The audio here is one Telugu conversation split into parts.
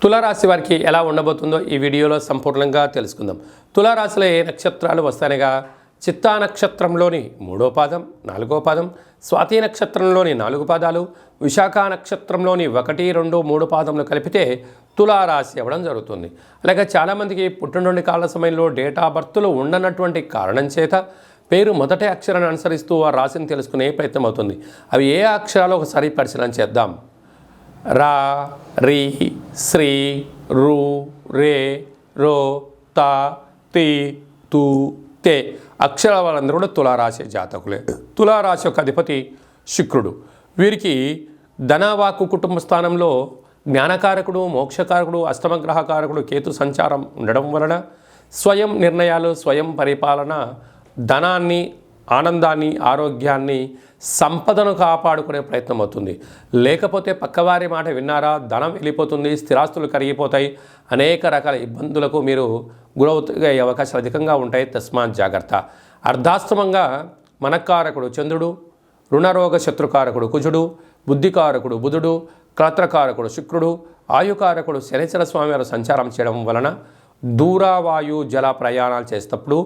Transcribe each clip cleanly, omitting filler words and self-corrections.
తులారాశి వారికి ఎలా ఉండబోతుందో ఈ వీడియోలో సంపూర్ణంగా తెలుసుకుందాం. తులారాశిలో ఏ నక్షత్రాలు వస్తాయనగా చిత్తా నక్షత్రంలోని 3వ పాదం, 4వ పాదం, స్వాతి నక్షత్రంలోని 4 పాదాలు, విశాఖ నక్షత్రంలోని 1, 2, 3 పాదములు కలిపితే తులారాశి అవ్వడం జరుగుతుంది. అలాగే చాలామందికి పుట్టినటువంటి కాల సమయంలో డేట్ ఆఫ్ బర్త్లు ఉండనటువంటి కారణం చేత పేరు మొదటి అక్షరాన్ని అనుసరిస్తూ ఆ రాశిని తెలుసుకునే ప్రయత్నం అవుతుంది. అవి ఏ అక్షరాలు ఒకసారి పరిశీలన చేద్దాం. రా, రి, శ్రీ, రు, రే, రో, తా, తి, తు, తే అక్షరాల వాళ్ళందరూ కూడా తులారాశి జాతకులే. తులారాశి యొక్క అధిపతి శుక్రుడు. వీరికి ధనవాకు కుటుంబ స్థానంలో జ్ఞానకారకుడు, మోక్షకారకుడు, అష్టమగ్రహకారకుడు కేతు సంచారం ఉండడం వలన స్వయం నిర్ణయాలు, స్వయం పరిపాలన ధనాన్ని, ఆనందాన్ని, ఆరోగ్యాన్ని, సంపదను కాపాడుకునే ప్రయత్నం అవుతుంది. లేకపోతే పక్కవారి మాట విన్నారా, ధనం వెళ్ళిపోతుంది, స్థిరాస్తులు కరిగిపోతాయి, అనేక రకాల ఇబ్బందులకు మీరు గురవుతాయి అవకాశాలు అధికంగా ఉంటాయి. తస్మాత్ జాగ్రత్త. అర్ధాష్టమంగా మనకారకుడు చంద్రుడు, రుణరోగ శత్రుకారకుడు కుజుడు, బుద్ధికారకుడు బుధుడు, క్రాత్రకారకుడు శుక్రుడు, ఆయుకారకుడు శనిచర స్వామివారు సంచారం చేయడం వలన దూరవాయు జల ప్రయాణాలు చేసేటప్పుడు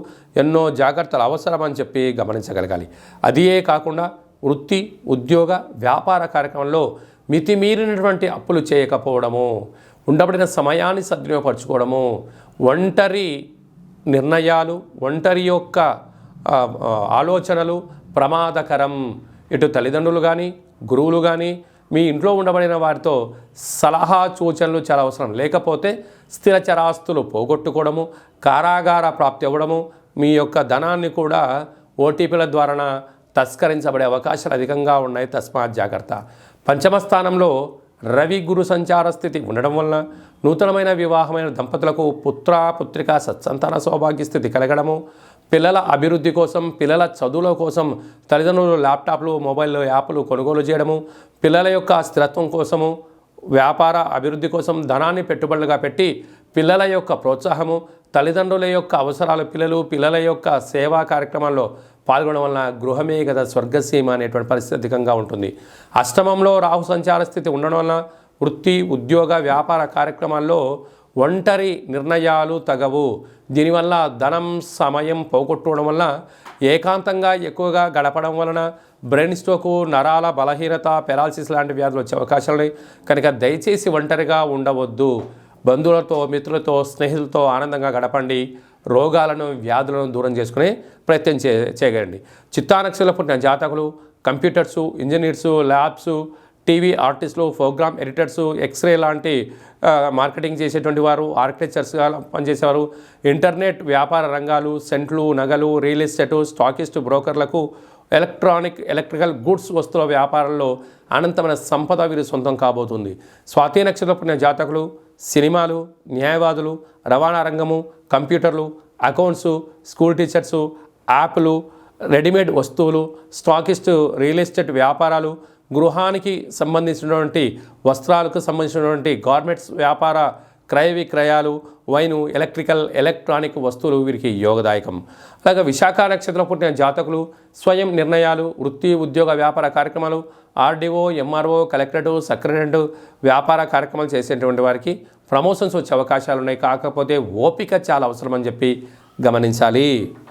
ఎన్నో జాగ్రత్తలు అవసరమని చెప్పి గమనించగలగాలి. అదియే కాకుండా వృత్తి, ఉద్యోగ, వ్యాపార కార్యక్రమంలో మితిమీరినటువంటి అప్పులు చేయకపోవడము, ఉండబడిన సమయాన్ని సద్వినియోగపరచుకోవడము, ఒంటరి నిర్ణయాలు, ఒంటరి యొక్క ఆలోచనలు ప్రమాదకరం. ఇటు తల్లిదండ్రులు కానీ, గురువులు కానీ, మీ ఇంట్లో ఉండబడిన వారితో సలహా సూచనలు చాలా అవసరం. లేకపోతే స్థిర చరాస్తులు పోగొట్టుకోవడము, కారాగార ప్రాప్తి అవ్వడము, మీ యొక్క ధనాన్ని కూడా ఓటీపీల ద్వారా తస్కరించబడే అవకాశాలు అధికంగా ఉన్నాయి. తస్మాత్ జాగ్రత్త. పంచమ స్థానంలో రవి గురు సంచార స్థితి ఉండడం వలన నూతనమైన వివాహమైన దంపతులకు పుత్ర పుత్రిక సత్సంతాన సౌభాగ్య స్థితి కలగడము, పిల్లల అభివృద్ధి కోసం, పిల్లల చదువుల కోసం తల్లిదండ్రులు ల్యాప్టాప్లు, మొబైల్ యాప్లు కొనుగోలు చేయడము, పిల్లల యొక్క స్థిరత్వం కోసము, వ్యాపార అభివృద్ధి కోసం ధనాన్ని పెట్టుబడులుగా పెట్టి పిల్లల యొక్క ప్రోత్సాహము, తల్లిదండ్రుల యొక్క అవసరాలు, పిల్లల యొక్క సేవా కార్యక్రమాల్లో పాల్గొనడం వలన గృహమే కదా స్వర్గసీమ అనేటువంటి పరిస్థితి అధికంగా ఉంటుంది. అష్టమంలో రాహు సంచార స్థితి ఉండడం వలన వృత్తి, ఉద్యోగ, వ్యాపార కార్యక్రమాల్లో ఒంటరి నిర్ణయాలు తగవు. దీనివల్ల ధనం, సమయం పోగొట్టుకోవడం వల్ల ఏకాంతంగా ఎక్కువగా గడపడం వలన బ్రెయిన్ స్ట్రోకు, నరాల బలహీనత, పెరాలసిస్ లాంటి వ్యాధులు వచ్చే అవకాశాలు ఉన్నాయి. కనుక దయచేసి ఒంటరిగా ఉండవద్దు. బంధువులతో, మిత్రులతో, స్నేహితులతో ఆనందంగా గడపండి. రోగాలను, వ్యాధులను దూరం చేసుకునే ప్రయత్నం చేయగలండి. చిత్తా నక్షత్రంలో పుట్టిన జాతకులు computers, engineers, labs, TV artists, program editors, X ray లాంటి మార్కెటింగ్ చేసేటువంటి వారు, ఆర్కిటెక్చర్స్గా పనిచేసేవారు, ఇంటర్నెట్ వ్యాపార రంగాలు, సెంట్లు, నగలు, రియల్ ఎస్టేటు, స్టాకిస్ట్, బ్రోకర్లకు, ఎలక్ట్రికల్ గూడ్స్ వస్తువుల వ్యాపారంలో అనంతమైన సంపద వీరి సొంతం కాబోతుంది. స్వాతి నక్షత్రం పుట్టిన జాతకులు సినిమాలు, న్యాయవాదులు, రవాణా రంగము, కంప్యూటర్లు, అకౌంట్సు, స్కూల్ టీచర్సు, యాప్లు, రెడీమేడ్ వస్తువులు, స్టాకిస్ట్, రియల్ ఎస్టేట్ వ్యాపారాలు, గృహానికి సంబంధించినటువంటి వస్త్రాలకు సంబంధించినటువంటి గార్మెంట్స్ వ్యాపార క్రయ విక్రయాలు, వైను, ఎలక్ట్రానిక్ వస్తువులు వీరికి యోగదాయకం. అలాగే విశాఖ నక్షత్రం పుట్టిన జాతకులు స్వయం నిర్ణయాలు, వృత్తి, ఉద్యోగ, వ్యాపార కార్యక్రమాలు, ఆర్డీఓ, ఎంఆర్ఓ, కలెక్టరేట్, సెక్రటరేట్ వ్యాపార కార్యక్రమాలు చేసేటువంటి వారికి ప్రమోషన్స్ వచ్చే అవకాశాలు ఉన్నాయి. కాకపోతే ఓపిక చాలా అవసరమని చెప్పి గమనించాలి.